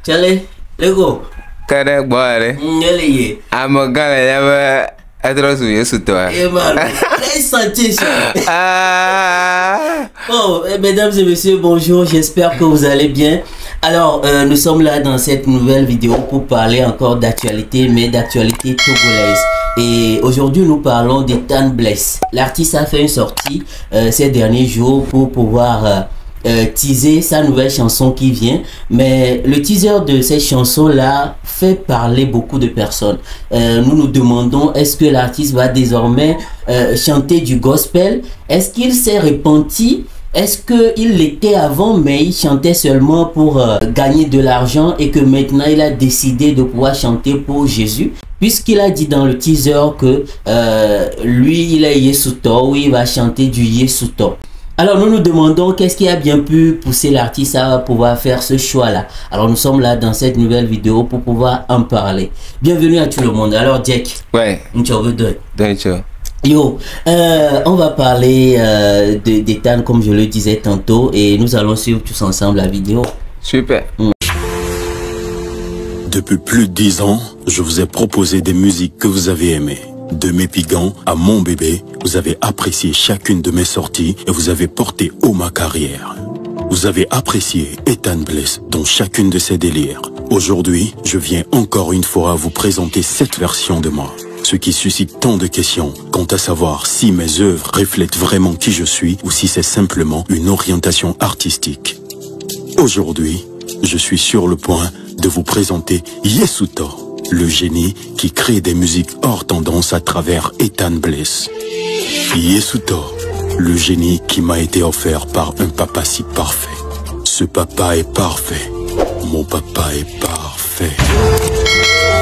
Chale, Lego. Kada boare. Ngeli. Amogala yaba adrosu yesu toi. Bon, mesdames et messieurs, bonjour, j'espère que vous allez bien. Alors, nous sommes là dans cette nouvelle vidéo pour parler encore d'actualité, mais d'actualité togolaise. Et aujourd'hui, nous parlons d'Ethan Bless. L'artiste a fait une sortie ces derniers jours pour pouvoir teaser sa nouvelle chanson qui vient. Mais le teaser de cette chanson-là fait parler beaucoup de personnes. Nous nous demandons, est-ce que l'artiste va désormais chanter du gospel? Est-ce qu'il s'est repenti? Est-ce qu'il l'était avant, mais il chantait seulement pour gagner de l'argent et que maintenant il a décidé de pouvoir chanter pour Jésus? Puisqu'il a dit dans le teaser que lui, il est Yesuto, oui, il va chanter du Yesuto. Alors nous nous demandons qu'est-ce qui a bien pu pousser l'artiste à pouvoir faire ce choix-là. Alors nous sommes là dans cette nouvelle vidéo pour pouvoir en parler. Bienvenue à tout le monde. Alors Jack. Ouais. Yo, on va parler d'Ethan comme je le disais tantôt et nous allons suivre tous ensemble la vidéo. Super. Depuis plus de 10 ans, je vous ai proposé des musiques que vous avez aimées. De mes pigans à mon bébé, vous avez apprécié chacune de mes sorties et vous avez porté haut ma carrière. Vous avez apprécié Ethan Bless dans chacune de ses délires. Aujourd'hui, je viens encore une fois vous présenter cette version de moi. Ce qui suscite tant de questions quant à savoir si mes œuvres reflètent vraiment qui je suis ou si c'est simplement une orientation artistique. Aujourd'hui, je suis sur le point de vous présenter Yesuto, le génie qui crée des musiques hors tendance à travers Ethan Bless. Yesuto, le génie qui m'a été offert par un papa si parfait. Ce papa est parfait. Mon papa est parfait.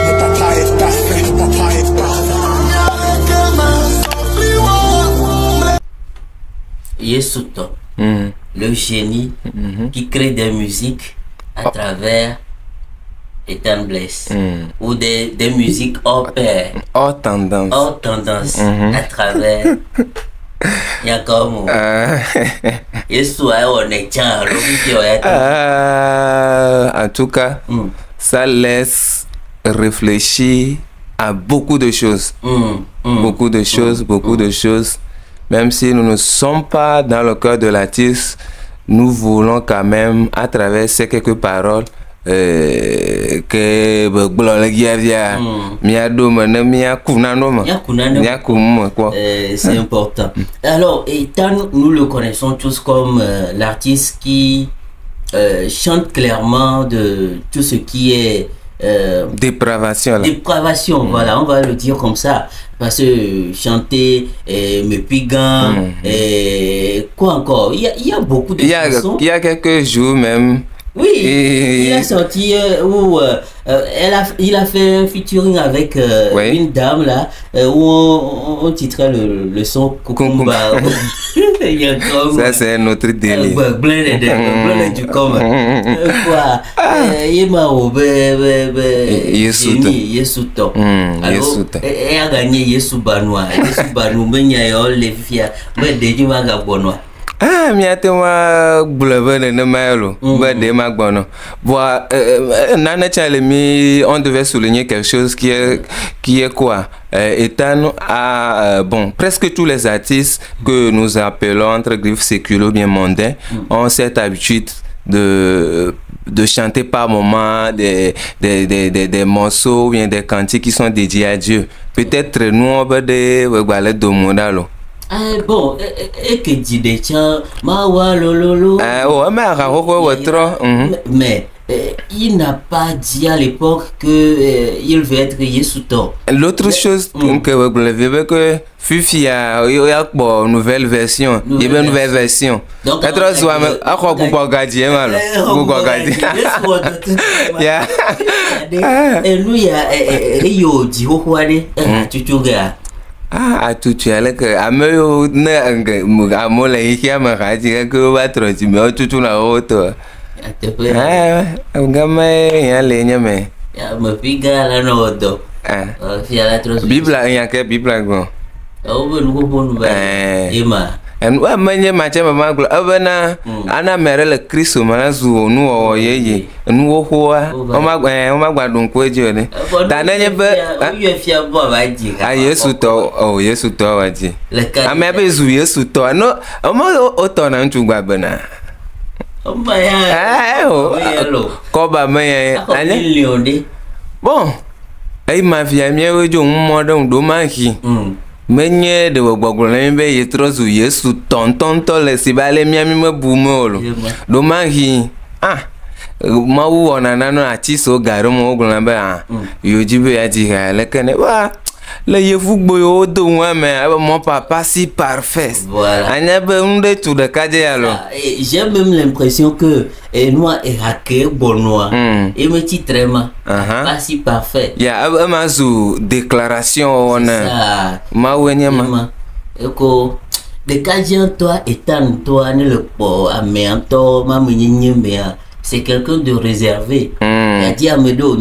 Mon papa est parfait. Mon papa est parfait. Yesuto, le génie qui crée des musiques à travers Ethan Bless, ou des musiques hors pair, hors tendance, à travers Yakomo. En tout cas, ça laisse réfléchir à beaucoup de choses, beaucoup de choses. Même si nous ne sommes pas dans le cœur de l'artiste, nous voulons quand même, à travers ces quelques paroles, c'est important. Alors, Ethan, nous le connaissons tous comme l'artiste qui chante clairement de tout ce qui est dépravation, voilà, on va le dire comme ça, parce que chanter me pigan quoi encore, il y a beaucoup de chansons. Il y a quelques jours même. Oui, il a sorti où il a fait un featuring avec une dame là où on titrait le son Kukumba. Ça c'est un autre délire. Yesuto. Alors, elle a gagné Yesu Banwa. Yesu Banu Benyayo Lefia. Ah, miatema boulevard de Maelo, de Magbono. Voilà, Nana Chalemi, on devait souligner quelque chose qui est quoi? Ethan a, bon, presque tous les artistes que nous appelons entre griffes século bien mondains ont cette habitude de chanter par moment des morceaux ou bien des cantiques qui sont dédiés à Dieu. Peut-être nous on va des balais de Mondalo. Bon, et que dit des tiens, mais il n'a pas dit à l'époque que il veut être Yesuto. L'autre chose que vous l'avez que Fifi a une nouvelle version, il y a une nouvelle version. Donc, et nous, il y a Rio Dihohuane, ah, tout tu as le que ameyo na amola ici à ma radio que va trop mais tout la haute. Ah, ngama ya lenya me. Ya me piga la nodo. Bible ya que Bible go. Oh, ben go bon ba. Ima. en wa menye mache mama glo abena ana mere le Kristo mana zu nu o yeye nu wo hoa o ma gbadun ko eji oni ta nenye be you fia bo ba ji a Yesu to o Yesu to wa ji ame be zu Yesu to no o to na ntu gba bena o ma ya ko ba me anye bon ai ma fia mi we jo mo do ma ki menye de gbogbo na be yetrozu Yesu tonton to le sibale miami mabumolo do manhi ma wu ona nanu ati so garu mo ogun na ba yojibe ya ji ha le kene wa le yefugbo yo do wa me mon papa si parfait voilà anya be unde tu de kaje yalo j'ai même l'impression que moi et hacker bonoa et me titrema pas si parfait ya ma zu déclaration ona ma wenye ma eko de kaje toi étant toi ne le po ameanto ma menyenye mea c'est quelqu'un de réservé. Il a dit à Medo,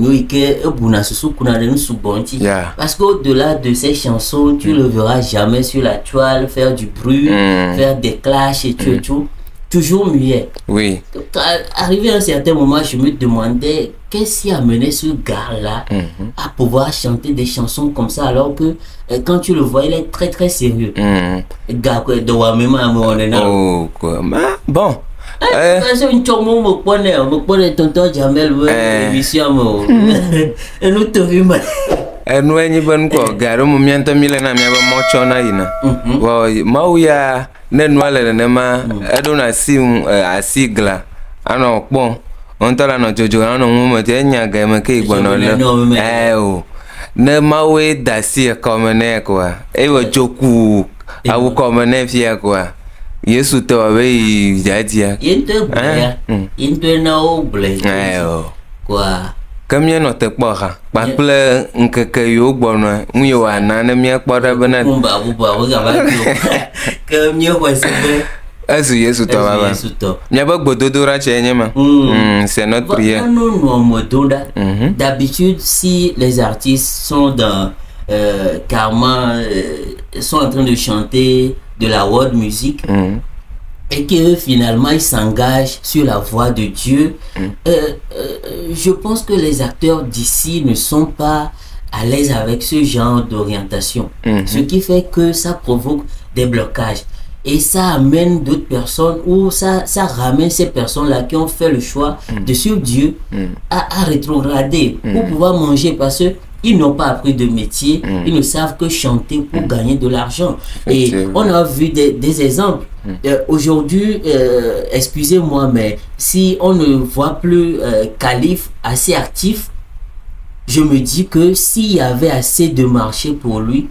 parce qu'au-delà de ces chansons, tu le verras jamais sur la toile faire du bruit, faire des clashs et tout. Toujours muet. Oui. Arrivé à un certain moment, je me demandais qu'est-ce qui a mené ce gars-là à pouvoir chanter des chansons comme ça, alors que quand tu le vois, il est très très sérieux. Oh, quoi. Bon. C'est une chomo me pone tonton Jamel émission et nous te vimos nous enyi ben ko garo mo mianta milena mi ba mo chona ina wa mauya ne nwale ne ma edona sim asigla ano pon on tala no jojo ano mo te nya ga me ke igbono le o ne mawe dasi ko ne ko e wo joku awu ko ne fia ko Yesu to awe jadia into na oble kwa kamye no te kpora paple nkeke yo gbono nyo ana na mi kpora bana kumba buba wo ga ba kamye ko sebe azu Yesu to baba nya ba gbododo ra chenye ma c'est notre prière d'habitude si les artistes sont dans carrément sont en train de chanter de la world music et que finalement ils s'engagent sur la voie de Dieu, je pense que les acteurs d'ici ne sont pas à l'aise avec ce genre d'orientation, ce qui fait que ça provoque des blocages et ça amène d'autres personnes ou ça ramène ces personnes-là qui ont fait le choix de suivre Dieu à rétrograder pour pouvoir manger, parce que ils n'ont pas appris de métier, ils ne savent que chanter pour gagner de l'argent. Et on a vu des exemples. Aujourd'hui, excusez-moi, mais si on ne voit plus Khalif assez actif, je me dis que s'il y avait assez de marché pour lui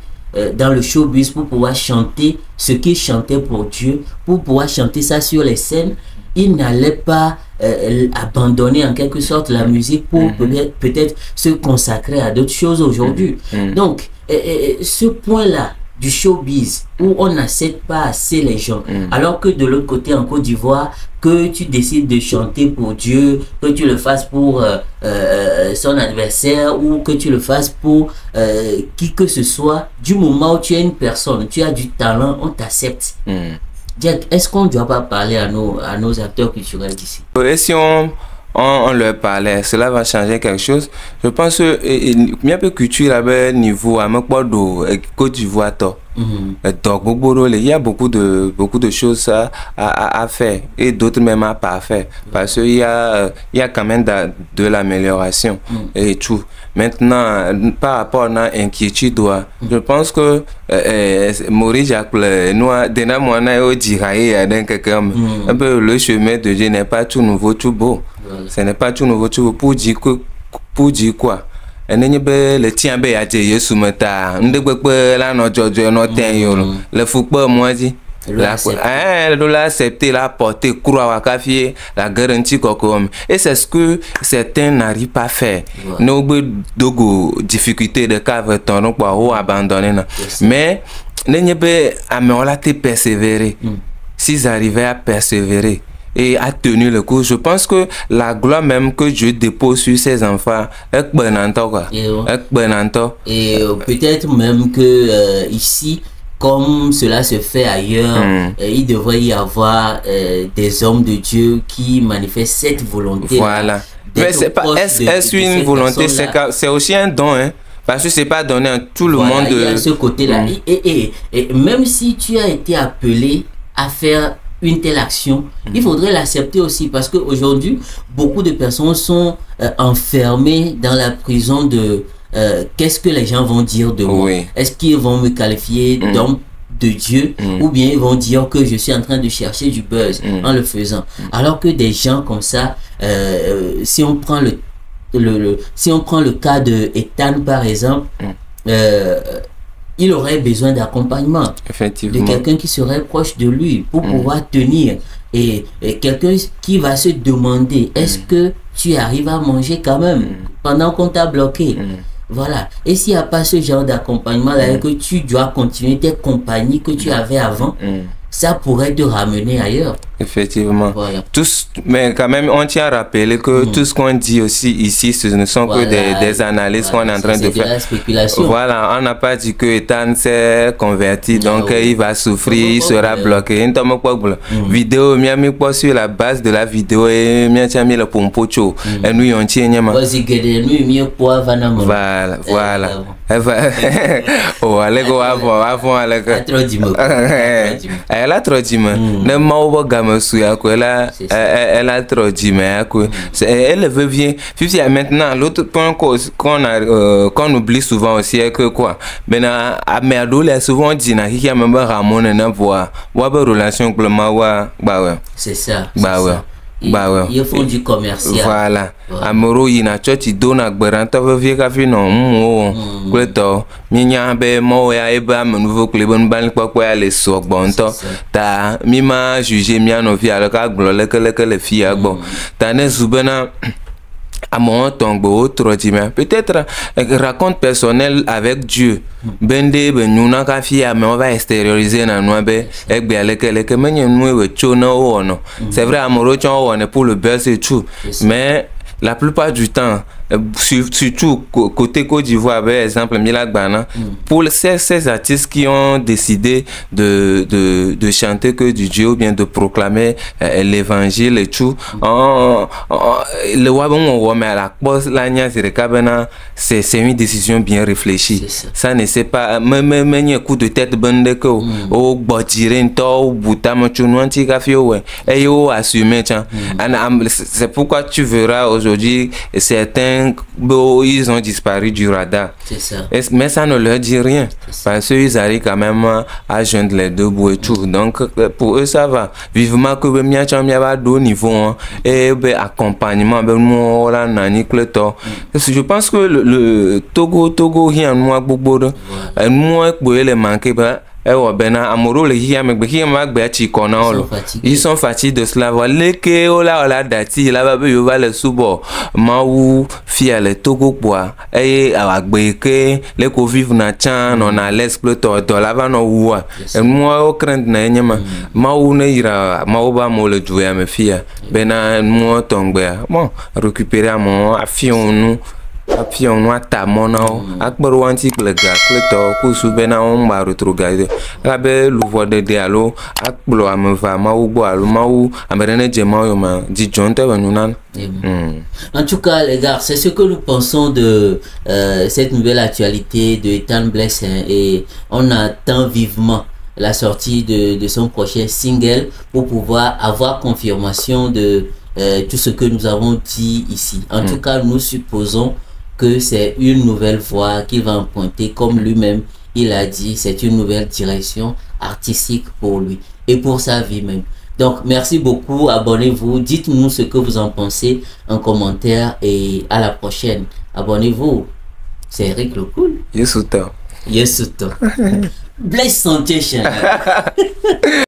dans le showbiz pour pouvoir chanter ce qu'il chantait pour Dieu, pour pouvoir chanter ça sur les scènes, il n'allait pas abandonner en quelque sorte la musique pour peut-être se consacrer à d'autres choses aujourd'hui. Donc, ce point-là du showbiz où on n'accepte pas assez les gens, alors que de l'autre côté en Côte d'Ivoire, que tu décides de chanter pour Dieu, que tu le fasses pour son adversaire ou que tu le fasses pour qui que ce soit, du moment où tu es une personne, tu as du talent, on t'accepte. Jack, est-ce qu'on ne doit pas parler à nos acteurs culturels d'ici? Et si on leur parlait, cela va changer quelque chose. Je pense que il y a peu de culture à niveau à Côte d'Ivoire. Il y a beaucoup de choses à faire et d'autres même à pas faire, parce qu'il y a quand même de l'amélioration et tout. Maintenant, par rapport à l'inquiétude, je pense que Maurice Jacques nous a donné un peu le chemin de Dieu n'est pas tout nouveau, tout beau. Ce n'est pas tout nouveau, tout beau pour dire quoi? Le tien be ya Yesu meta ndegbe la no jojo no ten yo le fukpo mo di la accepter la porter croix wa kafie la garantie kokom, et c'est ce que certains n'arrivent pas à faire. No dogo difficulté de cave ton quoi ou abandonner, mais n'ebe ameola te persévérer. S'ils arrivaient à persévérer et a tenu le coup, je pense que la gloire même que Dieu dépose sur ses enfants est bonne. Et peut-être même que ici comme cela se fait ailleurs, il devrait y avoir des hommes de Dieu qui manifestent cette volonté. Voilà. Mais c'est pas, est-ce une volonté, c'est aussi un don, hein? Parce que c'est pas donné à tout le monde. Il y a ce côté-là. Et même si tu as été appelé à faire une telle action, il faudrait l'accepter aussi, parce qu'aujourd'hui, beaucoup de personnes sont enfermées dans la prison de qu'est-ce que les gens vont dire de moi. Est-ce qu'ils vont me qualifier d'homme de Dieu, ou bien ils vont dire que je suis en train de chercher du buzz en le faisant. Alors que des gens comme ça, si on prend si on prend le cas de Ethan par exemple, il aurait besoin d'accompagnement, de quelqu'un qui serait proche de lui pour pouvoir tenir, et quelqu'un qui va se demander est-ce que tu arrives à manger quand même pendant qu'on t'a bloqué. Voilà. Et s'il n'y a pas ce genre d'accompagnement là, que tu dois continuer tes compagnies que tu avais avant, ça pourrait te ramener ailleurs. Effectivement. Voilà. Mais quand même, on tient à rappeler que tout ce qu'on dit aussi ici, ce ne sont que des analyses qu'on est en train de faire. La spéculation. Voilà, on n'a pas dit que Ethan s'est converti, donc il va souffrir, il sera bloqué. Vidéo, miami pas sur la base de la vidéo et miami le pompocho. Et nous on tient nyama. Voilà, voilà. Oh, allez go avant allez. Elle a trop dit elle a trop dit elle veut bien. Maintenant l'autre point qu'on oublie souvent aussi est que quoi, maintenant mais adolescents souvent dit na qui a même Ramon na voir relation avec le mawa c'est ça. Ils font du commercial. Voilà. Amoro ina church dona gberanta vie ka fi no mo kleto minya be mo ya eba nouveau klebon ban kwa ya le so gbonto ta mi ma juger mi ano fi alors ka glo le fi agbo ta ne zubena à mon tombeau, peut-être raconte personnel avec Dieu. Bende benuna kafia mais on va extérioriser na noabe egbe aleke menye nous chona ono. C'est vrai amoro chon on pour le buzz et tout. Mais la plupart du temps, surtout côté Côte d'Ivoire, par exemple, Milagbana, pour ces artistes qui ont décidé de chanter que du Dieu ou bien de proclamer l'évangile et tout, le wabon mais à la pause c'est une décision bien réfléchie. Ça ne sait pas, même un coup de tête bande que au botirin to boutama chunwanti kafio et au assumer. C'est pourquoi tu verras aujourd'hui certains ils ont disparu du radar. C'est ça. Mais ça ne leur dit rien. Parce qu'ils arrivent quand même à joindre les deux bouts et tout. Donc pour eux ça va. Vivement que bien va deux niveaux et accompagnement je pense que le Togo il y a moi beaucoup de moi les manquer ils sont fatigués de cela. Voilà que ola dati là bas yo va le subo maou fia le Togo quoi et agbeke les ko vivre na chan on a l'exploiteur to là va no wa moi au crainte na nyama maou ne ira maou ba mo le jouer me fia bena moi tombe bon récupérer à mon afion nous apion no atamona akporo wanti klega kleto ku subena on ba retrograde abe louvo de dialo akplo amva ma ugbo alu ma u amerene jema yo ma di jonte wenunan. En tout cas les gars, c'est ce que nous pensons de cette nouvelle actualité de Ethan Blessing et on attend vivement la sortie de son prochain single pour pouvoir avoir confirmation de tout ce que nous avons dit ici. En tout cas, nous supposons que c'est une nouvelle voie qu'il va emprunter, comme lui-même il a dit, c'est une nouvelle direction artistique pour lui et pour sa vie même. Donc merci beaucoup, abonnez-vous, dites-nous ce que vous en pensez en commentaire et à la prochaine. Abonnez-vous, c'est Eric le Cool. Yes, Yes, Bless Santé,